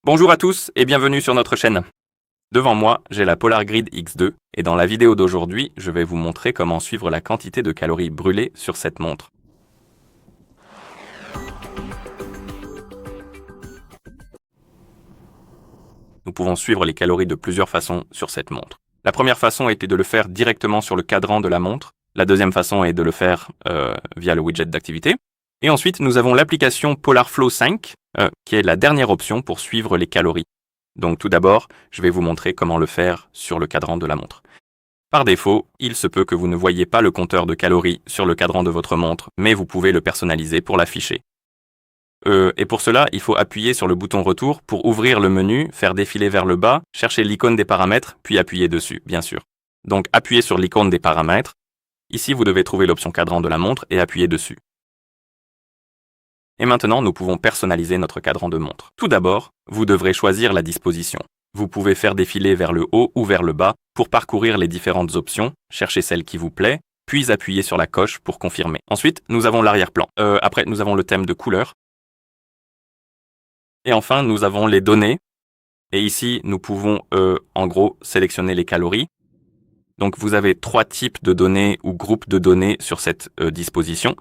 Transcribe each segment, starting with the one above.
Bonjour à tous et bienvenue sur notre chaîne. Devant moi, j'ai la Polar Grid X2 et dans la vidéo d'aujourd'hui, je vais vous montrer comment suivre la quantité de calories brûlées sur cette montre. Nous pouvons suivre les calories de plusieurs façons sur cette montre. La première façon était de le faire directement sur le cadran de la montre. La deuxième façon est de le faire via le widget d'activité. Et ensuite, nous avons l'application PolarFlow 5, qui est la dernière option pour suivre les calories. Donc tout d'abord, je vais vous montrer comment le faire sur le cadran de la montre. Par défaut, il se peut que vous ne voyez pas le compteur de calories sur le cadran de votre montre, mais vous pouvez le personnaliser pour l'afficher. Et pour cela, il faut appuyer sur le bouton retour pour ouvrir le menu, faire défiler vers le bas, chercher l'icône des paramètres, puis appuyer dessus, bien sûr. Donc appuyez sur l'icône des paramètres. Ici, vous devez trouver l'option cadran de la montre et appuyer dessus. Et maintenant, nous pouvons personnaliser notre cadran de montre. Tout d'abord, vous devrez choisir la disposition. Vous pouvez faire défiler vers le haut ou vers le bas pour parcourir les différentes options, chercher celle qui vous plaît, puis appuyer sur la coche pour confirmer. Ensuite, nous avons l'arrière-plan. Après, nous avons le thème de couleur. Et enfin, nous avons les données. Et ici, nous pouvons, en gros, sélectionner les calories. Donc, vous avez 3 types de données ou groupes de données sur cette disposition.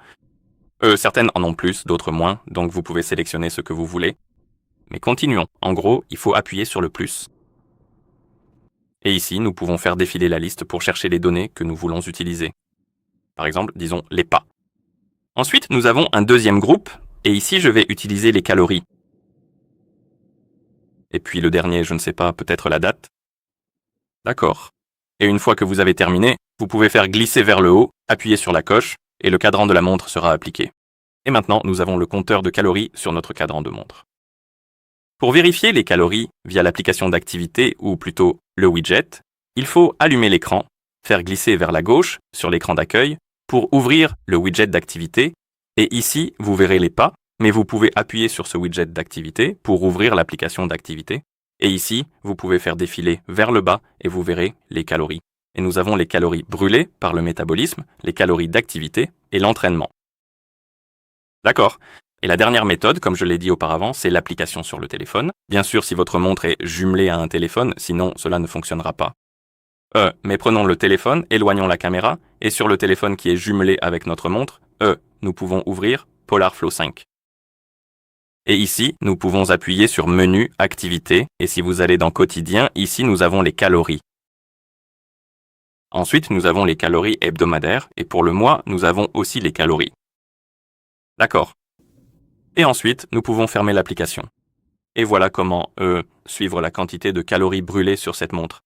Certaines en ont plus, d'autres moins, donc vous pouvez sélectionner ce que vous voulez. Mais continuons. En gros, il faut appuyer sur le plus. Et ici, nous pouvons faire défiler la liste pour chercher les données que nous voulons utiliser. Par exemple, disons les pas. Ensuite, nous avons un deuxième groupe, et ici, je vais utiliser les calories. Et puis le dernier, je ne sais pas, peut-être la date. D'accord. Et une fois que vous avez terminé, vous pouvez faire glisser vers le haut, appuyer sur la coche, et le cadran de la montre sera appliqué. Et maintenant, nous avons le compteur de calories sur notre cadran de montre. Pour vérifier les calories via l'application d'activité, ou plutôt le widget, il faut allumer l'écran, faire glisser vers la gauche sur l'écran d'accueil pour ouvrir le widget d'activité, et ici, vous verrez les pas, mais vous pouvez appuyer sur ce widget d'activité pour ouvrir l'application d'activité, et ici, vous pouvez faire défiler vers le bas et vous verrez les calories. Et nous avons les calories brûlées par le métabolisme, les calories d'activité et l'entraînement. D'accord. Et la dernière méthode, comme je l'ai dit auparavant, c'est l'application sur le téléphone. Bien sûr, si votre montre est jumelée à un téléphone, sinon cela ne fonctionnera pas. Mais prenons le téléphone, éloignons la caméra, et sur le téléphone qui est jumelé avec notre montre, nous pouvons ouvrir PolarFlow 5. Et ici, nous pouvons appuyer sur Menu, Activité, et si vous allez dans Quotidien, ici nous avons les calories. Ensuite, nous avons les calories hebdomadaires, et pour le mois, nous avons aussi les calories. D'accord. Et ensuite, nous pouvons fermer l'application. Et voilà comment, suivre la quantité de calories brûlées sur cette montre.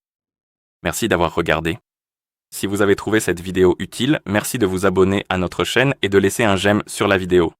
Merci d'avoir regardé. Si vous avez trouvé cette vidéo utile, merci de vous abonner à notre chaîne et de laisser un j'aime sur la vidéo.